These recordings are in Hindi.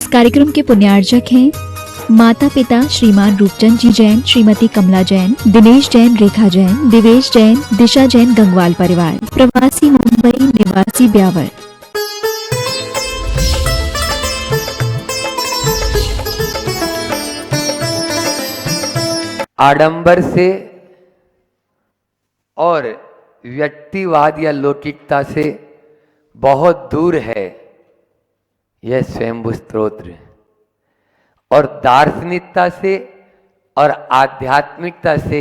कार्यक्रम के पुण्यार्जक हैं माता पिता श्रीमान रूपचंद जी जैन, श्रीमती कमला जैन, दिनेश जैन, रेखा जैन, दिवेश जैन, दिशा जैन, गंगवाल परिवार, प्रवासी मुंबई, निवासी ब्यावर। आडंबर से और व्यक्तिवाद या लौकिकता से बहुत दूर है यह स्वयंभू स्तोत्र, और दार्शनिकता से और आध्यात्मिकता से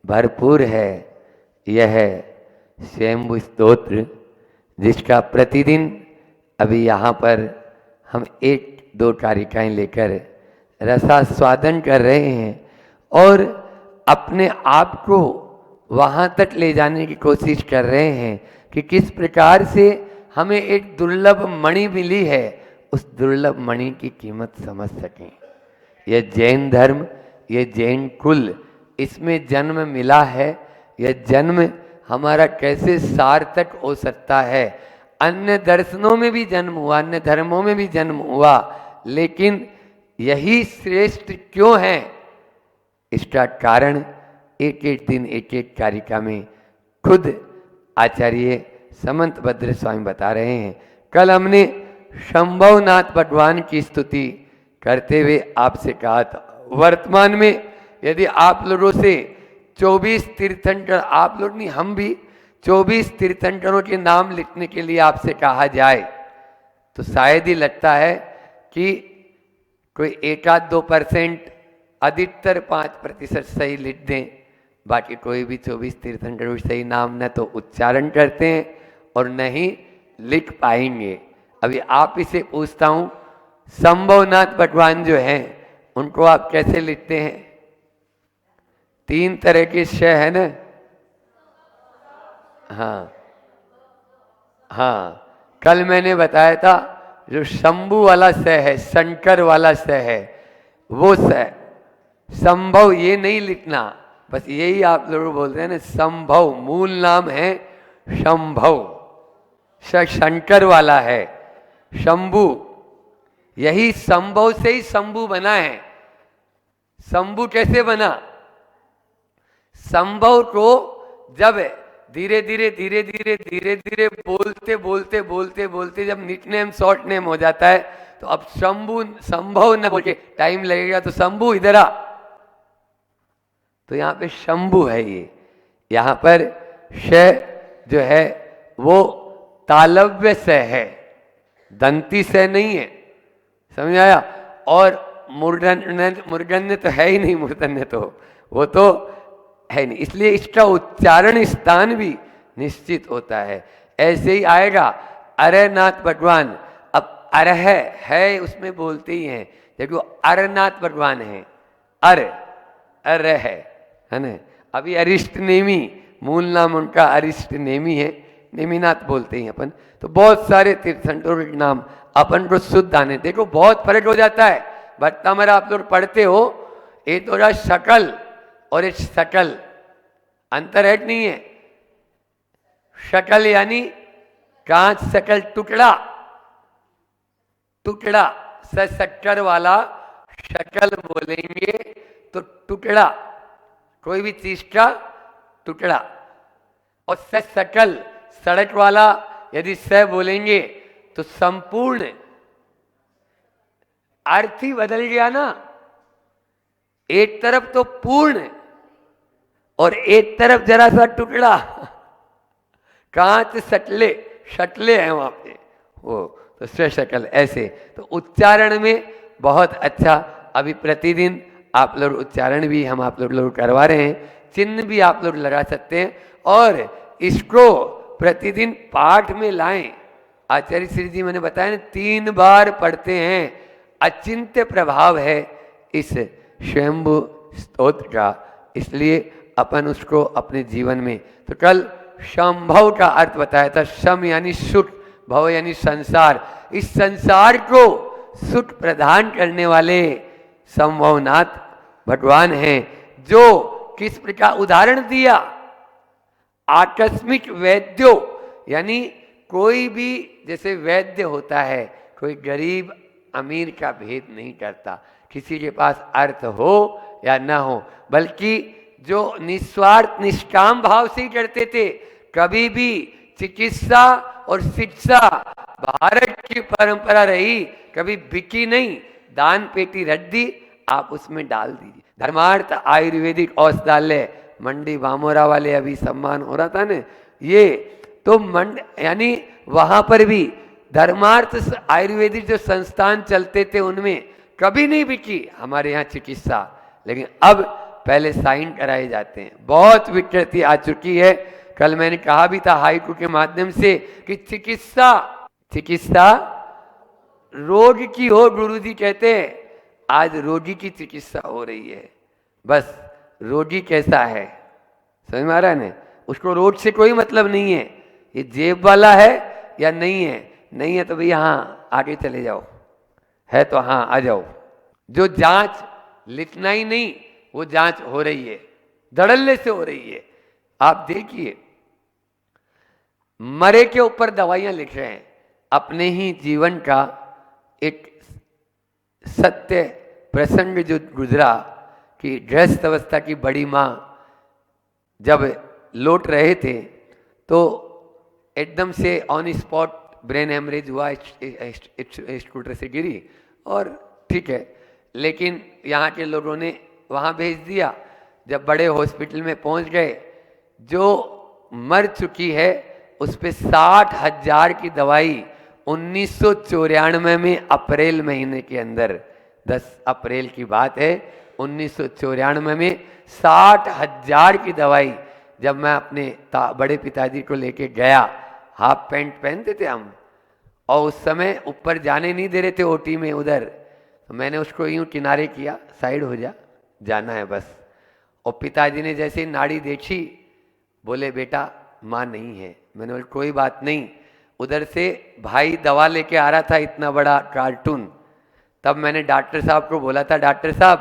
भरपूर है यह स्वयंभू स्तोत्र, जिसका प्रतिदिन अभी यहाँ पर हम 1-2 कारिकाएं लेकर रसास्वादन कर रहे हैं और अपने आप को वहाँ तक ले जाने की कोशिश कर रहे हैं कि किस प्रकार से हमें एक दुर्लभ मणि मिली है, उस दुर्लभ मणि की कीमत समझ सकें। यह जैन धर्म, यह जैन कुल, इसमें जन्म मिला है, यह जन्म हमारा कैसे सार्थक हो सकता है। अन्य दर्शनों में भी जन्म हुआ, अन्य धर्मों में भी जन्म हुआ, लेकिन यही श्रेष्ठ क्यों है, इसका कारण एक दिन एक कारिका में खुद आचार्य समंत भद्र स्वामी बता रहे हैं। कल हमने शंभवनाथ भगवान की स्तुति करते हुए आपसे कहा था, वर्तमान में यदि आप लोगों से 24 तीर्थंकर, आप लोग नहीं हम भी 24 तीर्थंकरों के नाम लिखने के लिए आपसे कहा जाए तो शायद ही लगता है कि कोई 1-2%, अधिकतर 5% सही लिख दें, बाकी कोई भी 24 तीर्थंकर सही नाम न तो उच्चारण करते हैं और न ही लिख पाएंगे। अभी आप इसे पूछता हूँ, शंभवनाथ भगवान जो हैं उनको आप कैसे लिखते हैं? 3 तरह के श है ना? हाँ, कल मैंने बताया था जो शंभु वाला स है, शंकर वाला स है, वो स। संभव ये नहीं लिखना, बस यही आप लोग बोलते हैं ना, संभव मूल नाम है शंभव, शंकर वाला है। शंभु, यही संभव से ही शंभु बना है। शंभु कैसे बना? संभव को जब धीरे धीरे बोलते जब निकनेम शॉर्ट नेम हो जाता है तो अब शंभु संभव न बोल के टाइम लगेगा तो शंभु इधर आ, तो यहाँ पे शंभु है। ये यहाँ पर श जो है वो तालव्य से है, दंती से नहीं है, समझ आया? और मूर्धन्य तो है ही नहीं, मूर्धन्य तो वो तो है नहीं, इसलिए इसका उच्चारण स्थान भी निश्चित होता है। ऐसे ही आएगा अरनाथ भगवान, अब अरह है उसमें बोलते ही हैं, देखो अरनाथ भगवान है, अर है ना? अभी अरिष्ट नेमी मूल नाम उनका अरिष्ट नेमी है, नेमीनाथ बोलते हैं अपन। तो बहुत सारे तीर्थंकरों के नाम अपन को शुद्ध आने, देखो बहुत फर्क हो जाता है। भट्टामर आप लोग पढ़ते हो, एक तो शकल और एक सकल, अंतर है कि नहीं है? शकल यानी कांच, सकल टुकड़ा, टुकड़ा शक्कर वाला शकल बोलेंगे तो टुकड़ा, कोई भी चीज का टुकड़ा। और सकल सड़क वाला यदि स बोलेंगे तो संपूर्ण, अर्थ ही बदल गया ना। एक तरफ तो पूर्ण और एक तरफ जरा सा टुकड़ा, कांच शटले शटले हैं वहां पे, वो तो शकल ऐसे। तो उच्चारण में बहुत अच्छा, अभी प्रतिदिन आप लोग उच्चारण भी हम आप लोग करवा रहे हैं, चिन्ह भी आप लोग लगा सकते हैं और इसको प्रतिदिन पाठ में लाएं। आचार्य श्री जी मैंने बताया ना, 3 बार पढ़ते हैं, अचिंत्य प्रभाव है इस स्वयंभू स्तोत्र का, इसलिए अपन उसको अपने जीवन में। तो कल संभव का अर्थ बताया था, सम यानी सुख, भव यानी संसार, इस संसार को सुख प्रदान करने वाले संभवनाथ भगवान हैं, जो किस प्रकार उदाहरण दिया, आकस्मिक वैद्यो, यानी कोई भी जैसे वैद्य होता है, कोई गरीब अमीर का भेद नहीं करता, किसी के पास अर्थ हो या ना हो, बल्कि जो निस्वार्थ निष्काम भाव से ही करते थे। कभी भी चिकित्सा और शिक्षा भारत की परंपरा रही, कभी बिकी नहीं। दान पेटी रख दी, आप उसमें डाल दीजिए। धर्मार्थ आयुर्वेदिक औषधालय मंडी भामोरा वाले अभी सम्मान हो रहा था ना, ये तो यानी वहां पर भी धर्मार्थ आयुर्वेदिक जो संस्थान चलते थे उनमें कभी नहीं बिकी हमारे यहाँ चिकित्सा। लेकिन अब पहले साइन कराए जाते हैं, बहुत विकृति आ चुकी है। कल मैंने कहा भी था हाईकोर्ट के माध्यम से कि चिकित्सा रोग की हो, गुरुजी कहते हैं। आज रोगी की चिकित्सा हो रही है। बस रोगी कैसा है समझ में आ रहा है ना, उसको रोग से कोई मतलब नहीं है, ये जेब वाला है या नहीं है। नहीं है तो भैया हाँ आगे चले जाओ, है तो हाँ आ जाओ। जो जांच लिखना ही नहीं, वो जांच हो रही है, धड़ल्ले से हो रही है। आप देखिए मरे के ऊपर दवाइयां लिख रहे हैं। अपने ही जीवन का एक सत्य प्रसंग जो गुजरा कि गृहस्थ अवस्था की बड़ी माँ जब लौट रहे थे तो एकदम से ऑन स्पॉट ब्रेन हेमरेज हुआ, स्कूटर से गिरी और ठीक है। लेकिन यहाँ के लोगों ने वहाँ भेज दिया। जब बड़े हॉस्पिटल में पहुँच गए, जो मर चुकी है उस पर 60,000 की दवाई 1994 में अप्रैल महीने के अंदर, 10 अप्रैल की बात है 1994 में 60,000 की दवाई। जब मैं अपने बड़े पिताजी को लेके गया, हाफ पैंट पहनते थे हम और उस समय ऊपर जाने नहीं दे रहे थे ओटी में उधर, तो मैंने उसको यूं किनारे किया, साइड हो जा, जाना है बस। और पिताजी ने जैसे ही नाड़ी देखी बोले बेटा माँ नहीं है। मैंने बोला कोई बात नहीं। उधर से भाई दवा लेके आ रहा था, इतना बड़ा कार्टून। तब मैंने डॉक्टर साहब को बोला था डॉक्टर साहब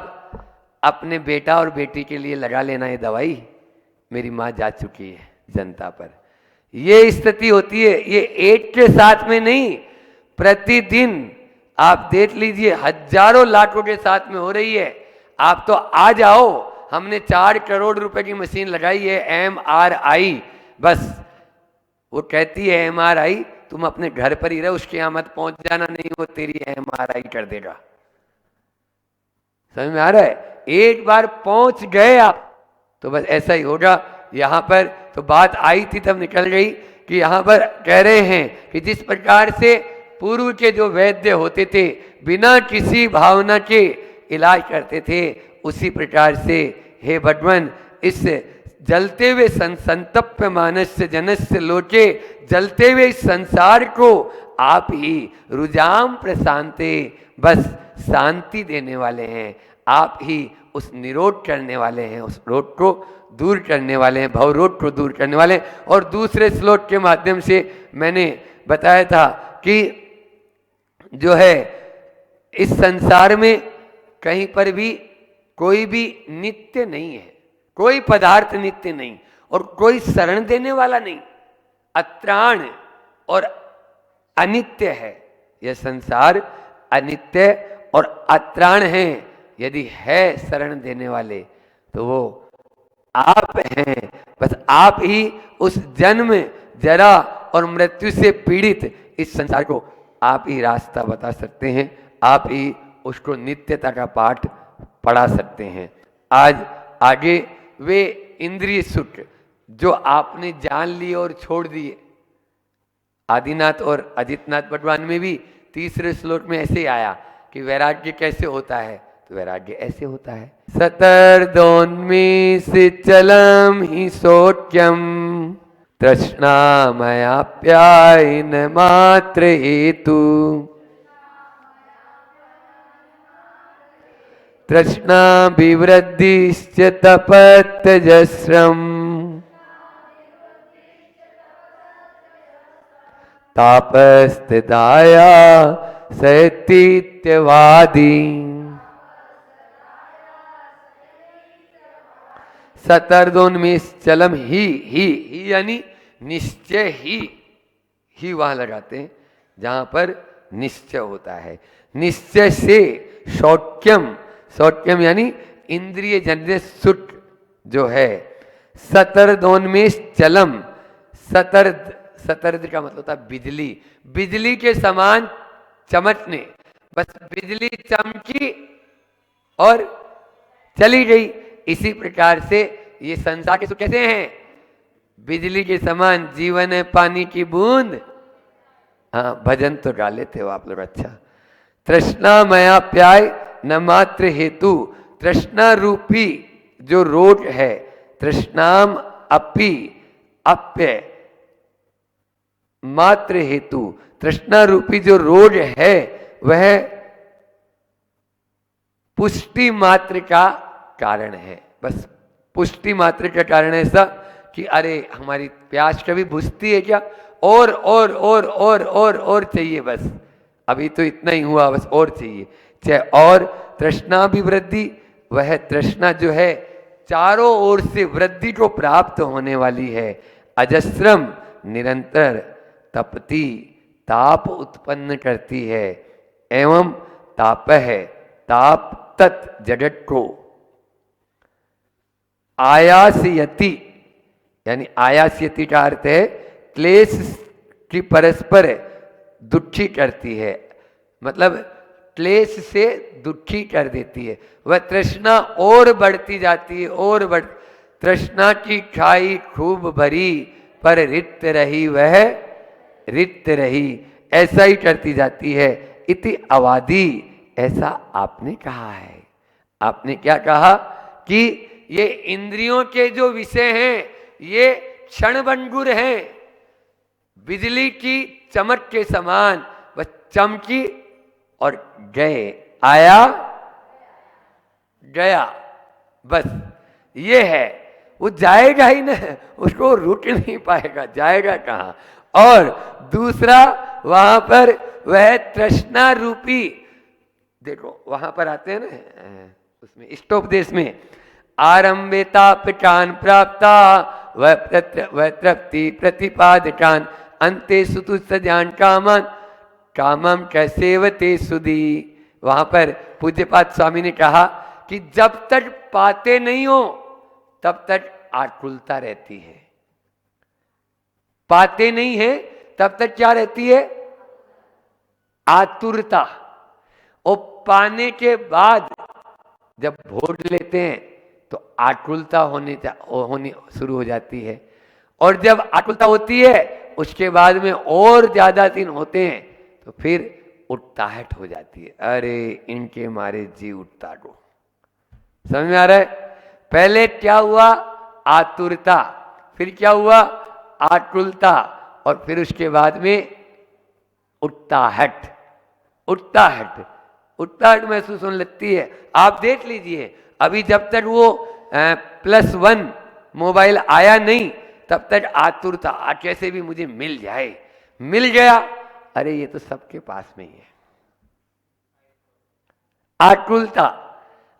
अपने बेटा और बेटी के लिए लगा लेना ये दवाई, मेरी माँ जा चुकी है जनता पर। ये स्थिति होती है, ये एक के साथ में नहीं, प्रतिदिन आप देख लीजिए हजारों लाखों के साथ में हो रही है। आप तो आ जाओ, हमने 4 करोड़ रुपए की मशीन लगाई है MRI। बस वो कहती है MRI तुम अपने घर पर ही रहो, उसके यहाँ मत पहुंच जाना, नहीं वो तेरी MRI कर देगा। समझ में आ रहा है? एक बार पहुंच गए आप तो बस ऐसा ही होगा। यहाँ पर तो बात आई थी तब निकल गई कि यहाँ पर कह रहे हैं कि जिस प्रकार से पूर्व के जो वैद्य होते थे बिना किसी भावना के इलाज करते थे, उसी प्रकार से हे भगवान इस जलते हुए संतप्य मानस्य जनस्य लोके, जलते हुए इस संसार को आप ही रुजाम प्रशांते, बस शांति देने वाले हैं। आप ही उस निरोध करने वाले हैं, उस रोग को दूर करने वाले हैं, भव रोग को दूर करने वाले हैं। और दूसरे श्लोक के माध्यम से मैंने बताया था कि जो है इस संसार में कहीं पर भी कोई भी नित्य नहीं है, कोई पदार्थ नित्य नहीं और कोई शरण देने वाला नहीं। अत्राण और अनित्य है, यह संसार अनित्य और अत्राण है। यदि है शरण देने वाले तो वो आप हैं। बस आप ही उस जन्म जरा और मृत्यु से पीड़ित इस संसार को आप ही रास्ता बता सकते हैं, आप ही उसको नित्यता का पाठ पढ़ा सकते हैं। आज आगे वे इंद्रिय सुख जो आपने जान लिए और छोड़ दिए, आदिनाथ और अजितनाथ भगवान में भी तीसरे श्लोक में ऐसे आया कि वैराग्य कैसे होता है, तो वैराग्य ऐसे होता है सतर्दोन्मीशितचलम हि शोक्यम तृष्णामयाप्यायन मात्र हेतु तृष्णा विवृद्धिश्च तपत्यजस्रम तापस्थिताया सैतीत्यवादी सतर्दोन्मीशचलम ही यानी निश्चय ही वहां लगाते हैं जहां पर निश्चय होता है। निश्चय से शौक्यम, शौक्यम यानी इंद्रिय जन्य सुट जो है, सतर्दोन्मेष चलम, सतर्द का मतलब होता है बिजली, बिजली के समान चमकने, बस बिजली चमकी और चली गई। इसी प्रकार से ये संसार के सुख कैसे हैं? बिजली के समान, जीवन है पानी की बूंद। हाँ, भजन तो गा लेते हो आप लोग, अच्छा। तृष्णा मया प्याय न मात्र हेतु, तृष्णा रूपी जो रोग है, तृष्णाम अपि अप्य मात्र हेतु, तृष्णा रूपी जो रोग है वह पुष्टि मात्र का कारण है। बस पुष्टि मात्र का कारण ऐसा कि अरे हमारी प्यास कभी बुझती है क्या, और चाहिए, बस अभी तो इतना ही हुआ, बस और चाहिए, चाहे और तृष्णा भी वृद्धि, वह तृष्णा जो है चारों ओर से वृद्धि को प्राप्त होने वाली है। अजस्रम निरंतर तपती, ताप उत्पन्न करती है, एवं ताप है, ताप तत् जगत को आयासयति, यानी आयासयति का अर्थ है क्लेश की परस्पर दुखी करती है, मतलब क्लेश से दुखी कर देती है। वह तृष्णा और बढ़ती जाती है, और बढ़, तृष्णा की खाई खूब भरी, पर रिक्त रही वह रिक्त रही, ऐसा ही करती जाती है। इति अवादी, ऐसा आपने कहा है। आपने क्या कहा कि ये इंद्रियों के जो विषय हैं ये क्षणभंगुर हैं, बिजली की चमक के समान, बस चमकी और गए, आया गया, बस ये है। वो जाएगा ही ना, उसको रुक नहीं पाएगा, जाएगा कहाँ। और दूसरा वहां पर वह तृष्णा रूपी, देखो वहां पर आते हैं ना उसमें इष्टोपदेश में, आरंभेता पिटान प्राप्ता वह तृप्ति प्रतिपादकान अंते सुतु सजान कामन कामम कैसेवते सुधी। वहां पर पूज्यपाद स्वामी ने कहा कि जब तक पाते नहीं हो तब तक आकुलता रहती है, पाते नहीं है तब तक क्या रहती है? आतुरता। और पाने के बाद जब भोग लेते हैं तो आकुलता होनी शुरू हो जाती है, और जब आकुलता होती है उसके बाद में और ज्यादा दिन होते हैं तो फिर उकताहट हो जाती है, अरे इनके मारे जी उठता को। समझ में आ रहा है? पहले क्या हुआ? आतुरता, फिर क्या हुआ? आकुलता, और फिर उसके बाद में उकताहट। उकताहट महसूस होने लगती है। आप देख लीजिए, अभी जब तक वो +1 मोबाइल आया नहीं तब तक आतुरता, कैसे भी मुझे मिल जाए, मिल गया, अरे ये तो सबके पास में ही है, आकुलता।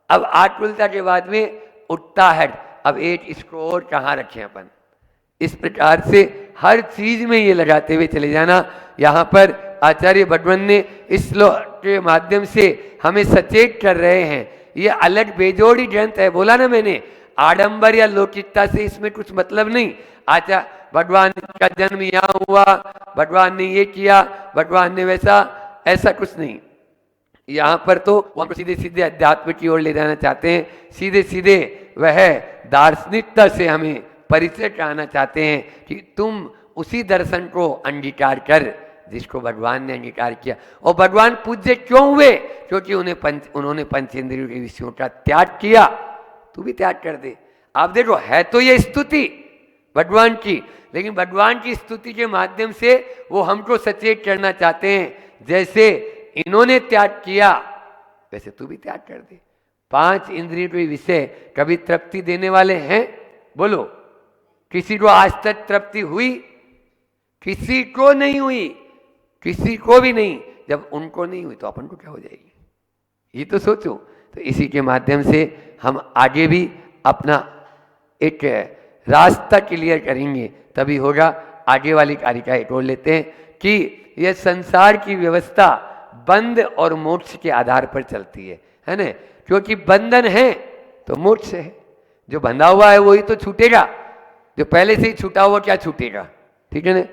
अब आकुलता के बाद में उकताहट, अब एक इसको और कहाँ रखें अपन। इस प्रकार से हर चीज में ये लगाते हुए चले जाना। यहाँ पर आचार्य भगवान ने इस श्लोक के माध्यम से हमें सचेत कर रहे हैं। ये अलग बेजोड़ी ग्रंथ है, बोला ना मैंने, आडंबर या लौकिकता से इसमें कुछ मतलब नहीं। आचार्य भगवान का जन्म यहाँ हुआ, भगवान ने ये किया, भगवान ने वैसा, ऐसा कुछ नहीं। यहाँ पर तो वो सीधे सीधे अध्यात्म की ओर ले जाना चाहते हैं, सीधे सीधे वह दार्शनिकता से हमें परिचय कराना चाहते हैं कि तुम उसी दर्शन को अंगीकार कर जिसको भगवान ने अंगीकार किया। और भगवान पूज्य क्यों हुए? क्योंकि उन्होंने पंचेंद्रियों के विषयों का त्याग किया। तू भी त्याग कर दे। आप देखो, है तो ये स्तुति भगवान की, लेकिन भगवान की स्तुति के माध्यम से वो हमको सचेत करना चाहते हैं, जैसे इन्होंने त्याग किया वैसे तू भी त्याग कर दे। 5 इंद्रियों के विषय कभी तृप्ति देने वाले हैं? बोलो, किसी को आज तक तृप्ति हुई? किसी को नहीं हुई, किसी को भी नहीं। जब उनको नहीं हुई तो अपन को क्या हो जाएगी, ये तो सोचो। तो इसी के माध्यम से हम आगे भी अपना एक रास्ता क्लियर करेंगे, तभी होगा। आगे वाली कारिका एक और लेते हैं कि यह संसार की व्यवस्था बंध और मोक्ष के आधार पर चलती है ना। क्योंकि बंधन है तो मोक्ष है, जो बंधा हुआ है वही तो छूटेगा, जो पहले से ही छूटा हुआ क्या छूटेगा, ठीक है ना।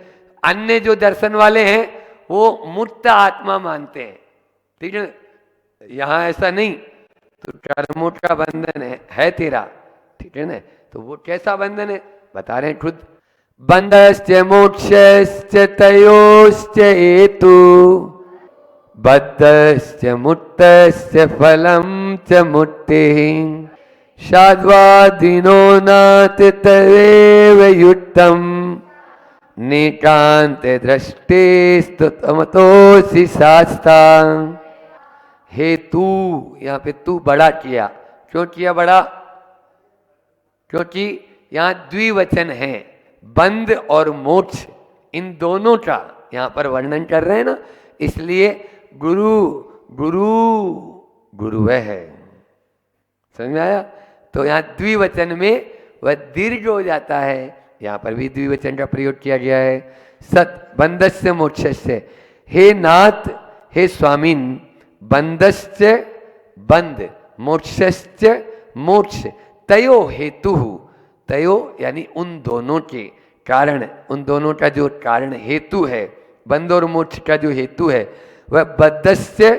अन्य जो दर्शन वाले हैं वो मुक्त आत्मा मानते हैं, ठीक है ना। यहाँ ऐसा नहीं, तो कर्मों का बंधन है तेरा, ठीक है ना। तो वो कैसा बंधन है बता रहे हैं खुद। बंधश्च मोक्षश्च तयोश्च हेतु बद्धश्च मुक्तश्च फलम च मुक्तिः साध्वादिनो नाथ तदेव युक्तम् निकांत दृष्टे स्तुतमतोसि शास्ता। हे तू, यहाँ पे तू बड़ा किया, क्यों किया बड़ा? क्योंकि यहाँ द्विवचन है, बंध और मोक्ष, इन दोनों का यहाँ पर वर्णन कर रहे हैं ना, इसलिए गुरु गुरु गुरु है। समझ में आया? तो यहाँ द्विवचन में वह दीर्घ हो जाता है, यहाँ पर भी द्विवचन का प्रयोग किया गया है। सत बंधस्य मोक्षस्य, हे नाथ हे स्वामिन, बंधस्य बंध, मोक्षस्य मोक्ष, तयो हेतु, तयो यानी उन दोनों के कारण, उन दोनों का जो कारण हेतु है, बंध और मोक्ष का जो हेतु है वह बद्धस्य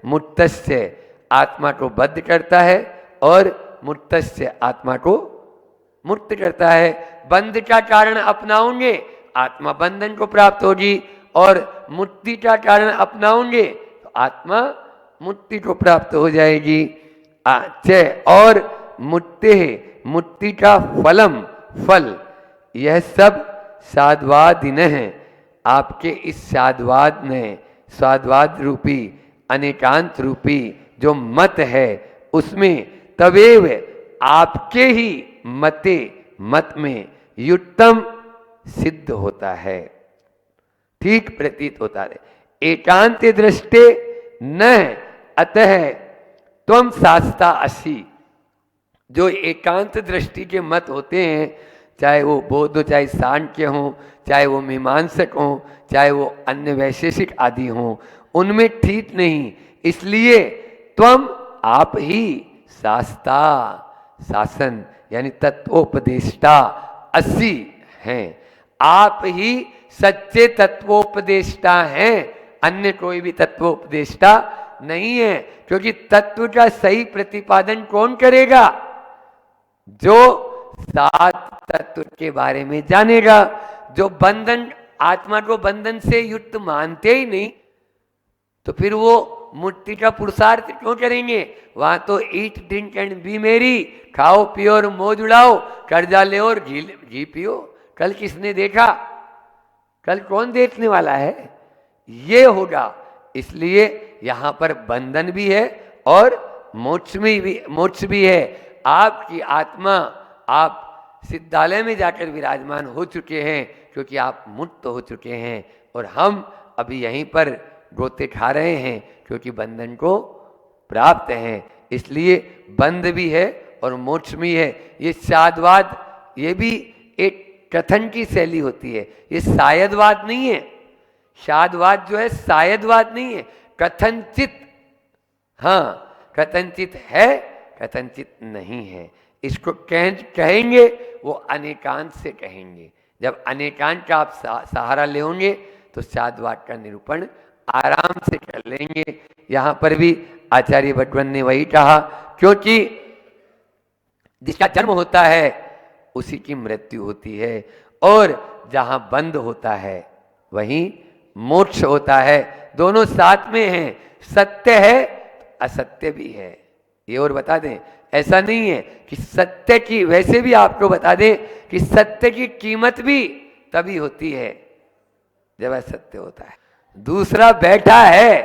मुक्तस्य, आत्मा को बद्ध करता है और मुक्तस्य, आत्मा को मुक्त करता है। बंध का कारण अपनाओगे आत्मा बंधन को प्राप्त होगी, और मुक्ति का कारण अपनाओगे तो आत्मा मुक्ति को प्राप्त हो जाएगी। और मुक्ति, मुक्ति का फलम, फल, यह सब साधवादिन है। आपके इस साधवाद ने, साधवाद रूपी अनेकांत रूपी जो मत है उसमें तवेव, आपके ही मते, मत में युक्तम सिद्ध होता है, ठीक प्रतीत होता है। एकांत दृष्टे न अतः त्वम शास्ता असि, जो एकांत दृष्टि के मत होते हैं, चाहे वो बौद्ध हो, चाहे सांख्य हो, चाहे वो मीमांसक हो, चाहे वो अन्य वैशेषिक आदि हो, उनमें ठीक नहीं। इसलिए त्वम, आप ही, शास्ता, शासन यानी तत्वोपदेष्टा असि हैं, आप ही सच्चे तत्वोपदेष्टा हैं, अन्य कोई भी तत्वोपदेष्टा नहीं है। क्योंकि तत्व का सही प्रतिपादन कौन करेगा? जो सात तत्व के बारे में जानेगा। जो बंधन, आत्मा को बंधन से युक्त मानते ही नहीं, तो फिर वो मुक्ति का पुरुषार्थ क्यों करेंगे? वहां तो ईट ड्रिंक एंड बी मेरी, खाओ पियो और मौज उड़ाओ, कर्जा ले और घी पियो। कल किसने देखा? कल कौन देखने वाला है? ये होगा। इसलिए यहाँ पर बंधन भी है और मोक्ष भी है। आपकी आत्मा, आप सिद्धालय में जाकर विराजमान हो चुके हैं क्योंकि आप मुक्त हो चुके हैं, और हम अभी यहीं पर गोते खा रहे हैं क्योंकि बंधन को प्राप्त हैं। इसलिए बंध भी है और मोक्ष भी है। ये साधवाद, ये भी एक कथन की शैली होती है, ये शायदवाद नहीं है। शायदवाद जो है शायदवाद नहीं है, कथनचित, हाँ कथनचित है, कथनचित नहीं है। इसको कहेंगे वो अनेकांत से कहेंगे। जब अनेकांत का आप सहारा लेंगे तो साधवाद का निरूपण आराम से कर लेंगे। यहाँ पर भी आचार्य भगवान ने वही कहा, क्योंकि जिसका जन्म होता है उसी की मृत्यु होती है, और जहाँ बंध होता है वहीं मोक्ष होता है। दोनों साथ में हैं, सत्य है असत्य भी है। ये और बता दें, ऐसा नहीं है कि सत्य की, वैसे भी आपको बता दें कि सत्य की कीमत भी तभी होती है जब असत्य होता है। दूसरा बैठा है,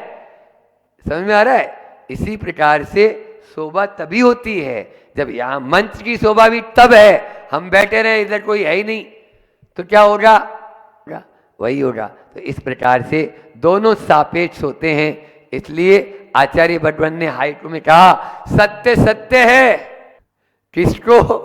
समझ में आ रहा है? इसी प्रकार से शोभा तभी होती है जब, यहाँ मंच की शोभा भी तब है, हम बैठे रहे इधर कोई है ही नहीं तो क्या होगा? वही होगा। तो इस प्रकार से दोनों सापेक्ष होते हैं। इसलिए आचार्य भगवान ने हाइकु में कहा, सत्य सत्य है, किसको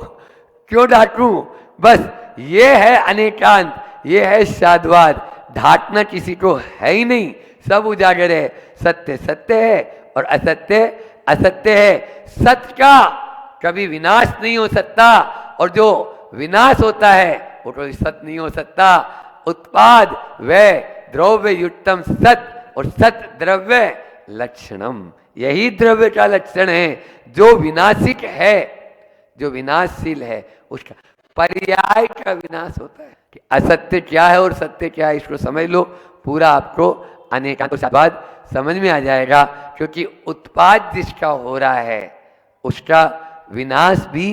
क्यों ढांकूं? बस ये है अनेकांत, ये है साधवाद, ढांकना किसी को है ही नहीं, सब उजागर है। सत्य सत्य है और असत्य असत्य है। सत्य का कभी विनाश नहीं हो सकता और जो विनाश होता है वो कभी सत्य नहीं हो सकता। उत्पाद व द्रव्य युक्तम सत और सत द्रव्य लक्षणम, यही द्रव्य का लक्षण है। जो विनाशिक है, जो विनाशशील है, उसका पर्याय का विनाश होता है। कि असत्य क्या है और सत्य क्या है, इसको समझ लो, पूरा आपको अनेकांत बाद समझ में आ जाएगा। क्योंकि उत्पाद जिसका हो रहा है उसका विनाश भी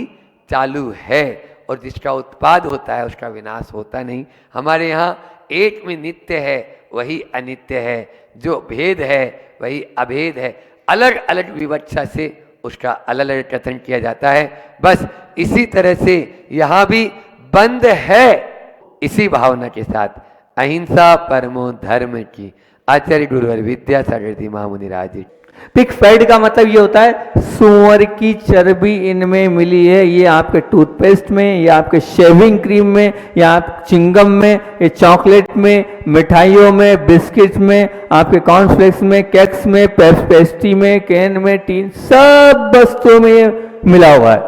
चालू है और जिसका उत्पाद होता है उसका विनाश होता नहीं। हमारे यहाँ एक में नित्य है वही अनित्य है, जो भेद है वही अभेद है। अलग अलग विवक्षा से उसका अलग अलग कथन किया जाता है। बस इसी तरह से यहाँ भी बंद है, इसी भावना के साथ अहिंसा परमो धर्म की आचार्य गुरुवर विद्यासागर महामुनिराज जी। पिग फैट का मतलब ये होता है सुअर की चर्बी इनमें मिली है। ये आपके टूथपेस्ट में, ये आपके शेविंग क्रीम में, या आप चिंगम में, ये चॉकलेट में, मिठाइयों में, बिस्किट्स में, आपके कॉर्नफ्लेक्स में, केक्स में, पेस्ट्री में, कैन में, टीन, सब वस्तुओं में ये मिला हुआ है।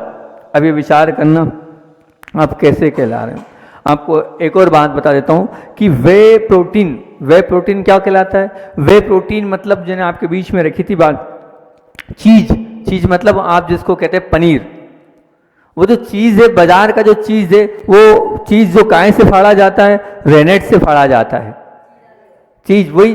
अब ये विचार करना आप कैसे कहला रहे हैं। आपको एक और बात बता देता हूं कि वे प्रोटीन क्या कहलाता है। वे प्रोटीन मतलब जिन्हें आपके बीच में रखी थी बात, चीज मतलब आप जिसको कहते हैं पनीर। वो जो चीज है, बाजार का जो चीज है, वो चीज जो काय से फाड़ा जाता है, रेनेट से फाड़ा जाता है। चीज वही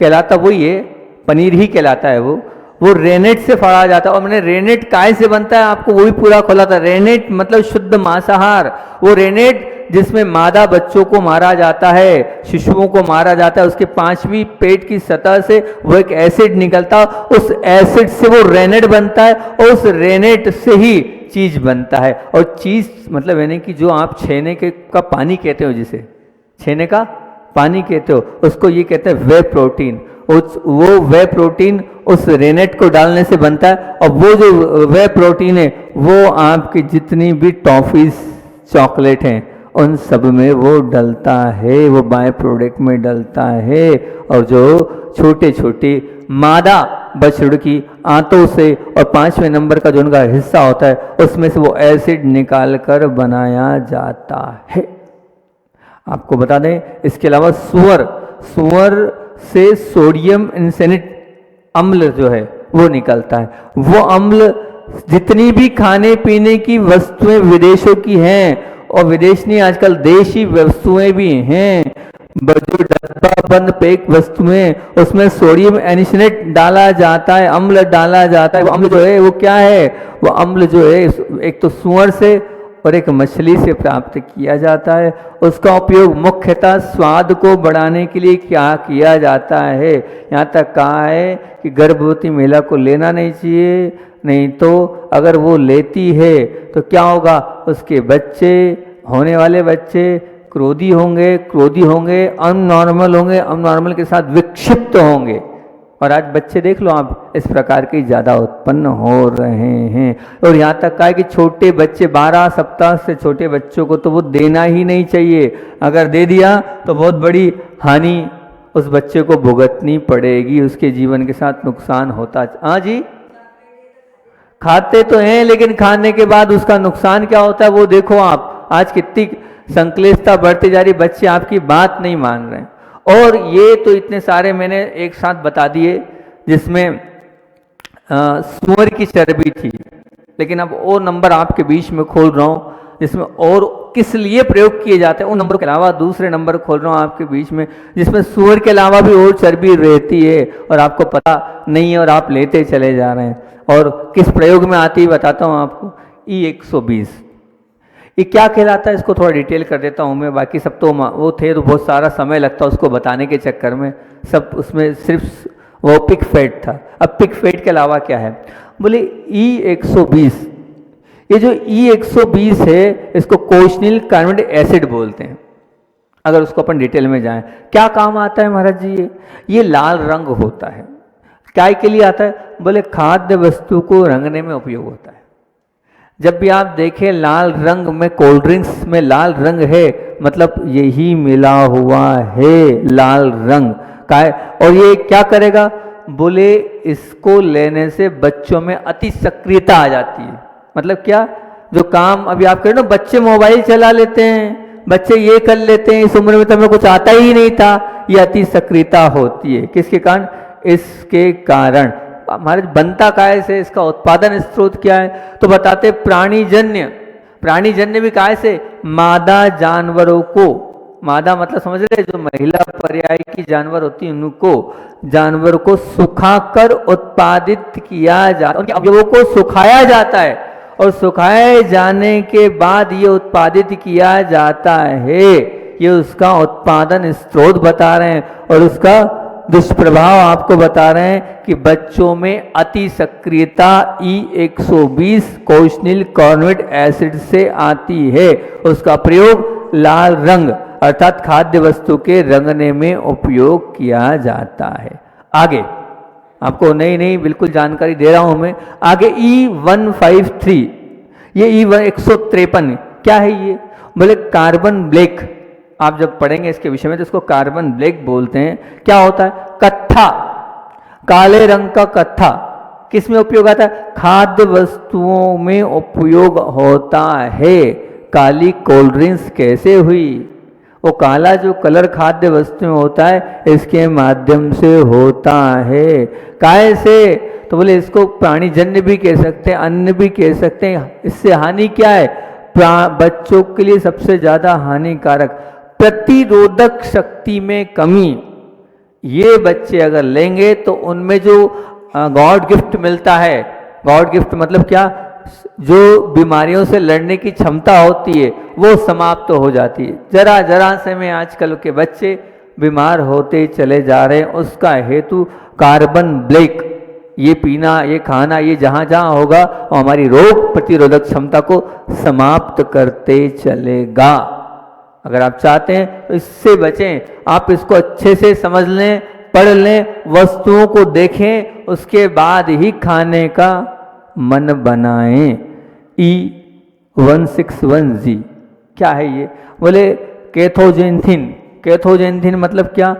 कहलाता, वही है, पनीर ही कहलाता है। वो रेनेट से फाड़ा जाता है। और मैंने रेनेट काय से बनता है आपको वो भी पूरा खोला था। रेनेट मतलब शुद्ध मांसाहार। वो रेनेट जिसमें मादा बच्चों को मारा जाता है, शिशुओं को मारा जाता है, उसके 5वीं पेट की सतह से वो एक एसिड निकलता है, उस एसिड से वो रेनेट बनता है और उस रेनेट से ही चीज बनता है। और चीज मतलब यानी कि जो आप छेने का पानी कहते हो, जिसे छेने का पानी कहते हो, उसको ये कहते हैं वे प्रोटीन। वो वे प्रोटीन उस रेनेट को डालने से बनता है। और वो जो वे प्रोटीन है वो आपकी जितनी भी टॉफीज चॉकलेट हैं उन सब में वो डलता है, वो बाय प्रोडक्ट में डलता है। और जो छोटे छोटे मादा बछड़ों की आंतों से और 5वें नंबर का जो उनका हिस्सा होता है उसमें से वो एसिड निकाल कर बनाया जाता है। आपको बता दें इसके अलावा सुअर से सोडियम इन्सेनेट अम्ल जो है वो निकलता है। वो अम्ल जितनी भी खाने पीने की वस्तुएं विदेशों की हैं, और विदेश नहीं, आजकल देशी वस्तुएं भी हैं, जो डब्बा बंद पैक वस्तुएं, उसमें सोडियम एनिसिनेट डाला जाता है, अम्ल डाला जाता है। वो अम्ल जो है वो क्या है, वो अम्ल जो है एक तो सुअर से और एक मछली से प्राप्त किया जाता है। उसका उपयोग मुख्यतः स्वाद को बढ़ाने के लिए क्या किया जाता है। यहाँ तक कहा है कि गर्भवती महिला को लेना नहीं चाहिए, नहीं तो अगर वो लेती है तो क्या होगा, उसके बच्चे, होने वाले बच्चे क्रोधी होंगे, अननॉर्मल के साथ विक्षिप्त होंगे। और आज बच्चे देख लो आप, इस प्रकार के ज़्यादा उत्पन्न हो रहे हैं। और यहाँ तक कहा है कि छोटे बच्चे, 12 सप्ताह से छोटे बच्चों को तो वो देना ही नहीं चाहिए। अगर दे दिया तो बहुत बड़ी हानि उस बच्चे को भुगतनी पड़ेगी, उसके जीवन के साथ नुकसान होता। हाँ जी, खाते तो हैं लेकिन खाने के बाद उसका नुकसान क्या होता है वो देखो आप। आज कितनी संक्लिष्टता बढ़ती जा रही, बच्चे आपकी बात नहीं मान रहे हैं। और ये तो इतने सारे मैंने एक साथ बता दिए जिसमें सुअर की चर्बी थी, लेकिन अब और नंबर आपके बीच में खोल रहा हूँ जिसमें और किस लिए प्रयोग किए जाते हैं। उन नंबर के अलावा दूसरे नंबर खोल रहा हूँ आपके बीच में जिसमें सुअर के अलावा भी और चर्बी रहती है और आपको पता नहीं है और आप लेते चले जा रहे हैं। और किस प्रयोग में आती है बताता हूँ आपको। E120 ये क्या कहलाता है, इसको थोड़ा डिटेल कर देता हूँ मैं। बाकी सब तो वो थे तो बहुत सारा समय लगता उसको बताने के चक्कर में, सब उसमें सिर्फ वो पिग फैट था। अब पिग फैट के अलावा क्या है, बोले E120। ये जो E120 है इसको कोशिनिल कार्बोनेट एसिड बोलते हैं। अगर उसको अपन डिटेल में जाएं, क्या काम आता है महाराज जी, ये लाल रंग होता है। क्या के लिए आता है, बोले खाद्य वस्तु को रंगने में उपयोग होता है। जब भी आप देखें लाल रंग में, कोल्ड ड्रिंक्स में लाल रंग है, मतलब यही मिला हुआ है लाल रंग का है। और ये क्या करेगा, बोले इसको लेने से बच्चों में अति सक्रियता आ जाती है। मतलब क्या, जो काम अभी आप कह रहे हो ना, बच्चे मोबाइल चला लेते हैं, बच्चे ये कर लेते हैं, इस उम्र में तो हमें कुछ आता ही नहीं था, ये अति सक्रियता होती है। किसके कारण? इसके कारण हमारे बनता काय से, इसका उत्पादन स्रोत क्या है? तो बताते प्राणीजन्य। प्राणीजन्य भी काय से? मादा जानवरों को, मादा मतलब समझ रहे, जो महिला पर्याय की जानवर होती है उनको, जानवर को सुखाकर उत्पादित किया जाता, उनके अवयवों को सुखाया जाता है और सुखाए जाने के बाद ये उत्पादित किया जाता है। ये उसका उत्पादन स्रोत बता रहे हैं और उसका दुष्प्रभाव आपको बता रहे हैं कि बच्चों में अति सक्रियता E120 कोशिनिल कार्बोनेट एसिड से आती है। उसका प्रयोग लाल रंग अर्थात खाद्य वस्तु के रंगने में उपयोग किया जाता है। आगे आपको नई नई बिल्कुल जानकारी दे रहा हूं मैं। आगे E153, ये E153 क्या है? ये बोले कार्बन ब्लैक। आप जब पढ़ेंगे इसके विषय में तो इसको कार्बन ब्लैक बोलते हैं। क्या होता है? कत्था, काले रंग का कत्था किस में उपयोग आता है? खाद्य वस्तुओं में उपयोग होता है। काली कोल्ड ड्रिंक्स कैसे हुई? वो काला जो कलर खाद्य वस्तु में होता है इसके माध्यम से होता है। काय से? तो बोले इसको प्राणीजन्य भी कह सकते हैं, अन्न भी कह सकते हैं। इससे हानि क्या है? बच्चों के लिए सबसे ज्यादा हानिकारक प्रतिरोधक शक्ति में कमी। ये बच्चे अगर लेंगे तो उनमें जो गॉड गिफ्ट मिलता है, गॉड गिफ्ट मतलब क्या, जो बीमारियों से लड़ने की क्षमता होती है वो समाप्त हो जाती है। जरा जरा से में आजकल के बच्चे बीमार होते चले जा रहे हैं। उसका हेतु कार्बन ब्लैक, ये पीना, ये खाना, ये जहाँ जहाँ होगा वो हमारी रोग प्रतिरोधक क्षमता को समाप्त करते चलेगा। अगर आप चाहते हैं तो इससे बचें। आप इसको अच्छे से समझ लें, पढ़ लें, वस्तुओं को देखें, उसके बाद ही खाने का मन बनाएं। E161G क्या है ये? बोले कैथोजेंथिन। कैथोजेंथिन मतलब क्या?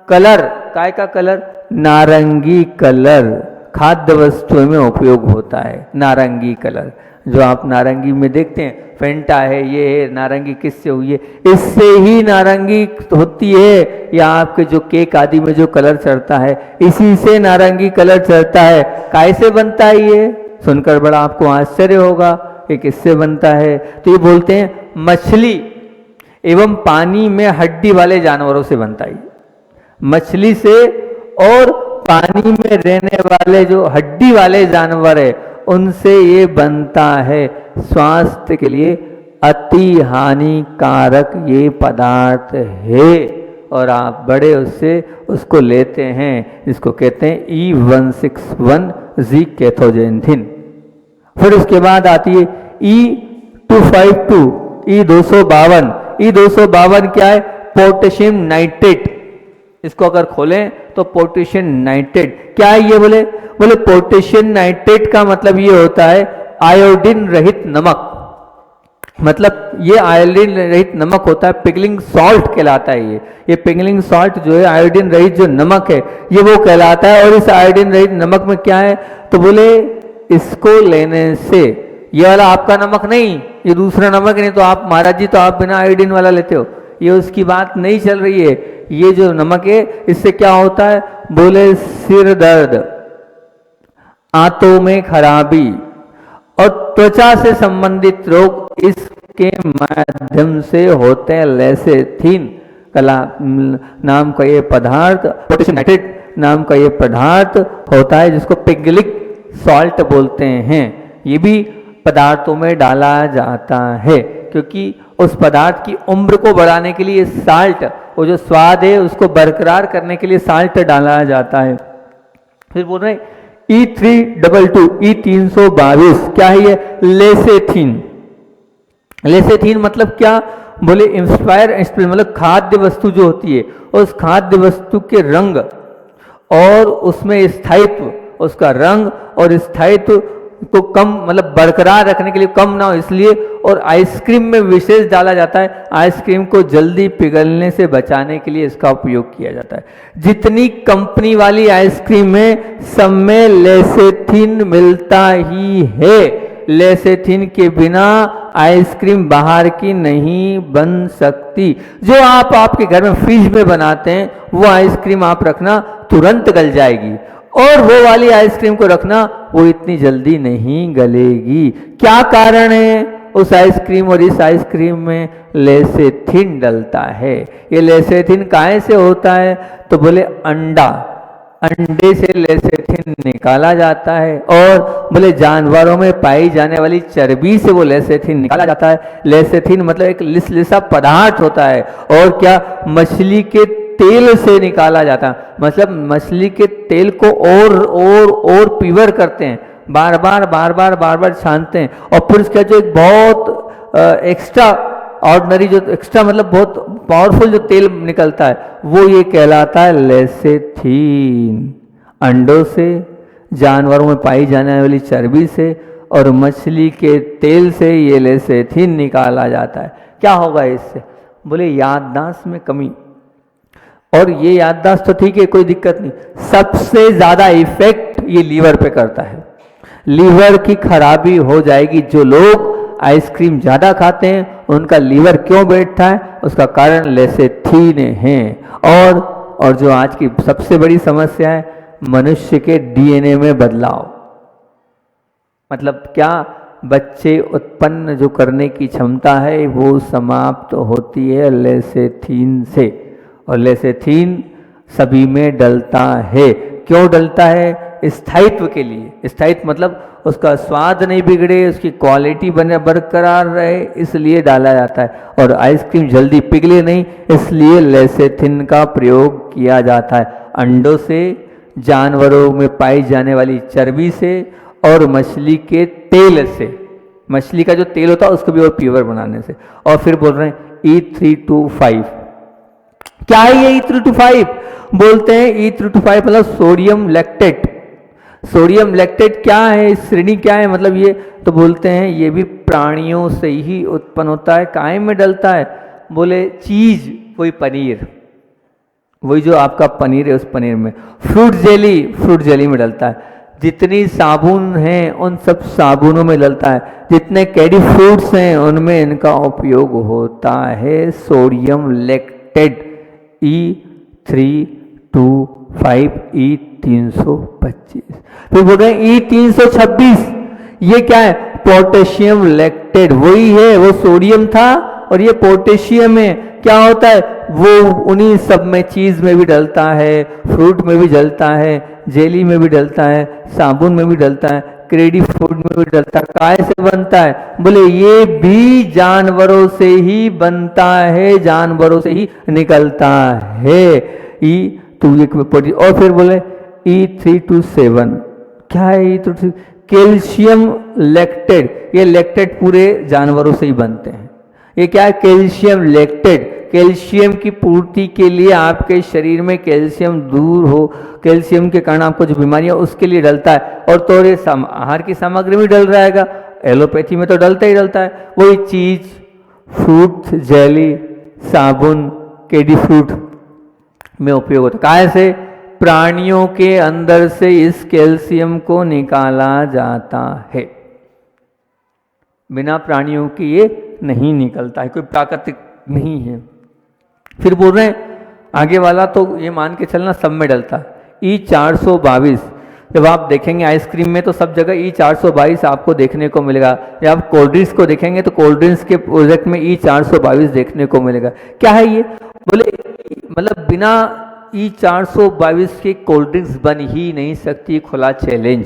कलर, काय का कलर? नारंगी कलर खाद्य वस्तुओं में उपयोग होता है। नारंगी कलर जो आप नारंगी में देखते हैं, फेंटा है, ये है, नारंगी किससे हुई है? इससे ही नारंगी होती है। या आपके जो केक आदि में जो कलर चढ़ता है इसी से नारंगी कलर चढ़ता है। कैसे बनता है ये? सुनकर बड़ा आपको आश्चर्य होगा कि किससे बनता है। तो ये बोलते हैं मछली एवं पानी में हड्डी वाले जानवरों से बनता है। मछली से और पानी में रहने वाले जो हड्डी वाले जानवर है उनसे ये बनता है। स्वास्थ्य के लिए अति हानिकारक ये पदार्थ है और आप बड़े उससे उसको लेते हैं, जिसको कहते हैं E161G कैथोजेंथिन। फिर उसके बाद आती है E252, E252। E252 क्या है? Potassium nitrate. इसको अगर खोलें तो पोटेशियम नाइट्रेट क्या है ये? बोले पोटेशियम नाइट्रेट का मतलब ये होता है आयोडीन रहित नमक। मतलब ये आयोडीन रहित नमक होता है, पिगलिंग सॉल्ट कहलाता है। ये पिगलिंग सॉल्ट जो है, आयोडीन रहित जो नमक है, ये वो कहलाता है। और इस आयोडीन रहित नमक में क्या है? तो बोले इसको लेने से, ये वाला आपका नमक नहीं, ये दूसरा नमक नहीं, तो आप महाराज जी तो आप बिना आयोडीन वाला लेते हो, ये उसकी बात नहीं चल रही है। ये जो नमक है इससे क्या होता है? बोले सिर दर्द, आंतों में खराबी और त्वचा से संबंधित रोग इसके माध्यम से होते हैं। लेसेथिन कला नाम का ये पदार्थ, पोटेशियम नाइट्रेट नाम का ये पदार्थ होता है जिसको पिगलिक सॉल्ट बोलते हैं। ये भी पदार्थों में डाला जाता है क्योंकि उस पदार्थ की उम्र को बढ़ाने के लिए साल्ट, वो जो स्वाद है उसको बरकरार करने के लिए साल्ट डाला जाता है। फिर बोल रहे E322, E322 क्या है ये? लेसेथिन। लेसेथिन मतलब क्या? बोले इंस्पायर मतलब खाद्य वस्तु जो होती है उस खाद्य वस्तु के रंग और उसमें स्थायित्व, उसका रंग और स्थायित्व को कम मतलब बरकरार रखने के लिए, कम ना हो इसलिए और आइसक्रीम में विशेष डाला जाता है, आइसक्रीम को जल्दी पिघलने से बचाने के लिए इसका उपयोग किया जाता है। जितनी कंपनी वाली आइसक्रीम है सब में लेसेथिन मिलता ही है। लेसेथिन के बिना आइसक्रीम बाहर की नहीं बन सकती। जो आप आपके घर में फ्रिज में बनाते हैं वो आइसक्रीम आप रखना तुरंत गल जाएगी, और वो वाली आइसक्रीम को रखना वो इतनी जल्दी नहीं गलेगी। क्या कारण है? उस आइसक्रीम और इस आइसक्रीम में लेसेथिन डलता है। ये लेसेथिन काहे से होता है? तो बोले अंडे से लेसेथिन निकाला जाता है, और बोले जानवरों में पाई जाने वाली चर्बी से वो लेसेथिन निकाला जाता है। लेसेथिन मतलब एक लिसलिसा पदार्थ होता है, और क्या मछली के तेल से निकाला जाता है। मतलब मछली के तेल को और प्योर करते हैं, बार बार छानते हैं, और फिर उसका जो एक बहुत एक्स्ट्रा ऑर्डिनरी, जो एक्स्ट्रा मतलब बहुत पावरफुल जो तेल निकलता है वो ये कहलाता है लेसेथिन। अंडों से, जानवरों में पाई जाने वाली चर्बी से और मछली के तेल से ये लेसेथिन निकाला जाता है। क्या होगा इससे? बोले याददाश्त में कमी। और ये याददाश्त तो ठीक है, कोई दिक्कत नहीं, सबसे ज्यादा इफेक्ट ये लीवर पे करता है। लीवर की खराबी हो जाएगी। जो लोग आइसक्रीम ज़्यादा खाते हैं उनका लीवर क्यों बैठता है? उसका कारण लेसेथिन है। और जो आज की सबसे बड़ी समस्या है, मनुष्य के डीएनए में बदलाव। मतलब क्या? बच्चे उत्पन्न जो करने की क्षमता है वो समाप्त होती है लेसेथिन से, और लेसेथिन सभी में डलता है। क्यों डलता है? स्थायित्व के लिए। स्थायित्व मतलब उसका स्वाद नहीं बिगड़े, उसकी क्वालिटी बने बरकरार रहे, इसलिए डाला जाता है। और आइसक्रीम जल्दी पिघले नहीं, इसलिए लेसेथिन का प्रयोग किया जाता है। अंडों से, जानवरों में पाई जाने वाली चर्बी से, और मछली के तेल से। मछली का जो तेल होता है उसको भी और प्योर बनाने से। और फिर बोल रहे हैं E325। क्या है ये E325? बोलते हैं E325 मतलब सोडियम लैक्टेट। सोडियम लैक्टेट क्या है? श्रेणी क्या है? मतलब ये तो बोलते हैं ये भी प्राणियों से ही उत्पन्न होता है। काय में डलता है? बोले चीज, वही पनीर, वही जो आपका पनीर है उस पनीर में। फ्रूट जेली में डलता है। जितनी साबुन हैं उन सब साबुनों में डलता है। जितने कैडी फ्रूट्स हैं उनमें इनका उपयोग होता है। Sodium lactate E325 E325। फिर बोल रहे हैं E326। ये क्या है? Potassium lactate. वही है, वो सोडियम था और ये पोटेशियम है। क्या होता है? वो उन्हीं सब में, चीज में भी डलता है, फ्रूट में भी डलता है, जेली में भी डलता है, साबुन में भी डलता है, क्रेडी फूड में भी डलता है। काय से बनता है? बोले ये भी जानवरों से ही बनता है, जानवरों से ही निकलता है। और फिर बोले E327। क्या है E327? Calcium lactate. ये लैक्टेट पूरे जानवरों से ही बनते हैं। ये क्या है? Calcium lactate. कैल्शियम की पूर्ति के लिए, आपके शरीर में कैल्शियम दूर हो, कैल्शियम के कारण आपको जो बीमारियां उसके लिए डलता है। और तो ये आहार की सामग्री में डल रहेगा, एलोपैथी में तो डलता ही डलता है। वही चीज, फ्रूट जेली, साबुन, कैडी फ्रूट में उपयोग होता है। काय से? प्राणियों के अंदर से इस कैल्शियम को निकाला जाता है। बिना प्राणियों के ये नहीं निकलता है, कोई प्राकृतिक नहीं है। फिर बोल रहे हैं आगे वाला, तो ये मान के चलना सब में डलता है। E422। जब आप देखेंगे आइसक्रीम में तो सब जगह E422 आपको देखने को मिलेगा। जब आप कोल्ड ड्रिंक्स को देखेंगे तो कोल्ड ड्रिंक्स के प्रोजेक्ट में E422 देखने को मिलेगा। क्या है ये? बोले मतलब बिना E422 के कोल्ड ड्रिंक्स बन ही नहीं सकती। खुला चैलेंज।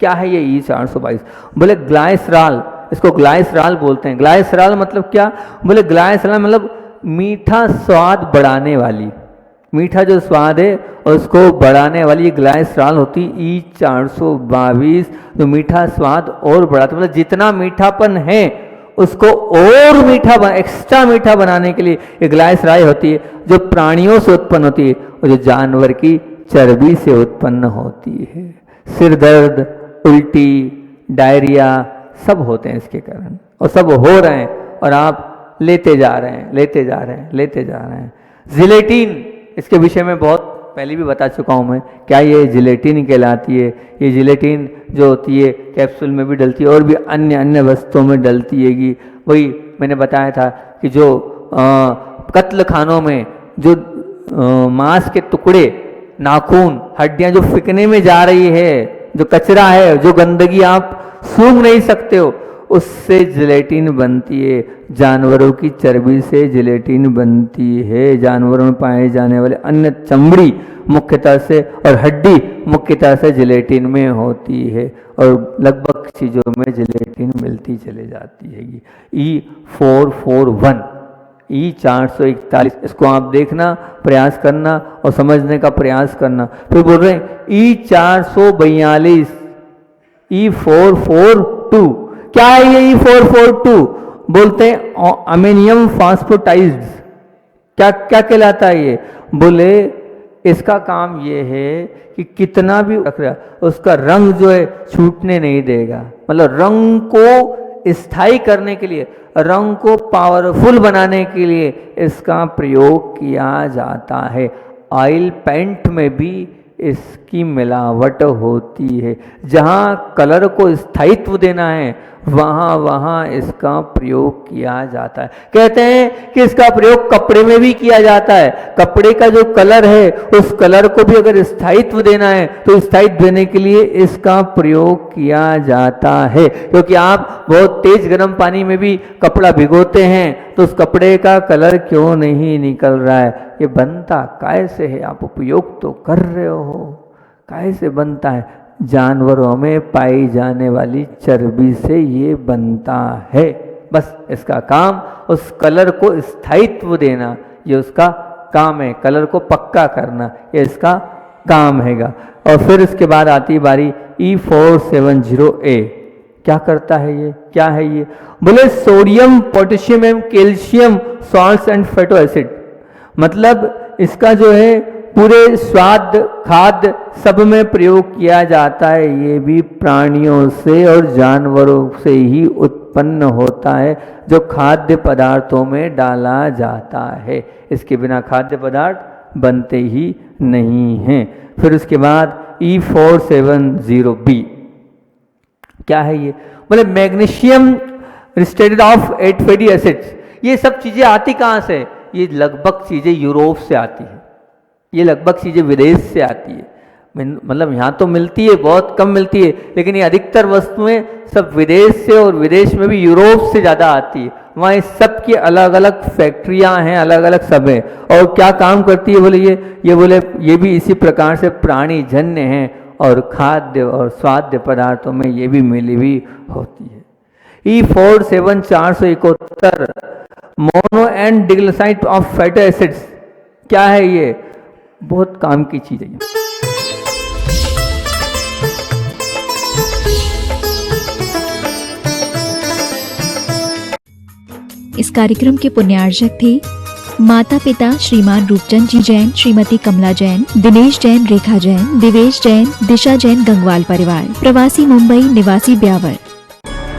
क्या है ये E422? बोले ग्लाइसरॉल। इसको ग्लाइसरॉल बोलते हैं। ग्लाइसरॉल मतलब क्या? बोले ग्लाइसरॉल मतलब मीठा स्वाद बढ़ाने वाली, मीठा जो स्वाद है उसको बढ़ाने वाली ग्लाइसरॉल होती E422, जो मीठा स्वाद और बढ़ाती, मतलब जितना मीठापन है उसको और मीठा, एक्स्ट्रा मीठा बनाने के लिए ये ग्लाइसरॉल होती है, जो प्राणियों से उत्पन्न होती है और जो जानवर की चर्बी से उत्पन्न होती है। सिर दर्द, उल्टी, डायरिया सब होते हैं इसके कारण। और सब हो रहे हैं और आप लेते जा रहे हैं, लेते जा रहे हैं, लेते जा रहे हैं। जिलेटिन, इसके विषय में बहुत पहले भी बता चुका हूँ मैं, क्या ये जिलेटिन कहलाती है। ये जिलेटिन जो होती है कैप्सूल में भी डलती है और भी अन्य अन्य वस्तुओं में डलती है। वही मैंने बताया था कि जो कत्ल खानों में जो मांस के टुकड़े, नाखून, हड्डियां जो फिकने में जा रही है, जो कचरा है, जो गंदगी आप सूंघ नहीं सकते हो, उससे जिलेटिन बनती है। जानवरों की चर्बी से जिलेटिन बनती है। जानवरों में पाए जाने वाले अन्य चमड़ी मुख्यतः से और हड्डी मुख्यतः से जिलेटिन में होती है और लगभग चीज़ों में जिलेटिन मिलती चले जाती है। E441, E441, इसको आप देखना, प्रयास करना और समझने का प्रयास करना। फिर बोल रहे हैं E442, E442, क्या है ये E442? बोलते हैं अमोनियम फास्फोटाइज्ड। क्या क्या कहलाता है ये? बोले इसका काम ये है कि कितना भी रख रहा उसका रंग जो है छूटने नहीं देगा। मतलब रंग को स्थायी करने के लिए, रंग को पावरफुल बनाने के लिए इसका प्रयोग किया जाता है। ऑयल पेंट में भी इसकी मिलावट होती है। जहाँ कलर को स्थायित्व देना है वहाँ इसका प्रयोग किया जाता है। कहते हैं कि इसका प्रयोग कपड़े में भी किया जाता है। कपड़े का जो कलर है उस कलर को भी अगर स्थायित्व देना है तो स्थायित्व देने के लिए इसका प्रयोग किया जाता है। क्योंकि आप बहुत तेज गर्म पानी में भी कपड़ा भिगोते हैं तो उस कपड़े का कलर क्यों नहीं निकल रहा है? ये बनता कैसे है? आप उपयोग तो कर रहे हो, कैसे बनता है? जानवरों में पाई जाने वाली चर्बी से ये बनता है। बस इसका काम उस कलर को स्थायित्व देना, ये उसका काम है। कलर को पक्का करना ये इसका काम हैगा। और फिर इसके बाद आती बारी E470A। क्या करता है ये? क्या है ये? बोले सोडियम, पोटेशियम एवं कैल्शियम सॉल्ट्स एंड फैटो एसिड। मतलब इसका जो है पूरे स्वाद, खाद्य सब में प्रयोग किया जाता है। ये भी प्राणियों से और जानवरों से ही उत्पन्न होता है जो खाद्य पदार्थों में डाला जाता है। इसके बिना खाद्य पदार्थ बनते ही नहीं हैं। फिर उसके बाद E470B। क्या है ये? बोले मैग्नीशियम रिस्टेटेड ऑफ 8 फैटी एसिड्स। ये सब चीज़ें आती कहाँ से? ये लगभग चीज़ें यूरोप से आती है। ये लगभग चीज़ें विदेश से आती है। मतलब यहाँ तो मिलती है, बहुत कम मिलती है, लेकिन ये अधिकतर वस्तुएं सब विदेश से और विदेश में भी यूरोप से ज़्यादा आती है। वहाँ इस सब की अलग अलग फैक्ट्रियाँ हैं, अलग अलग सब हैं। और क्या काम करती है? बोले ये भी इसी प्रकार से प्राणी जन्य हैं और खाद्य और स्वाद्य पदार्थों में ये भी मिली हुई होती है। E47471 mono and diglyceride of fatty acids. क्या है ये? बहुत काम की चीज है। इस कार्यक्रम के पुण्यार्जक थे माता पिता श्रीमान रूपचंद जी जैन, श्रीमती कमला जैन, दिनेश जैन, रेखा जैन, दिवेश जैन, दिशा जैन, गंगवाल परिवार, प्रवासी मुंबई, निवासी ब्यावर।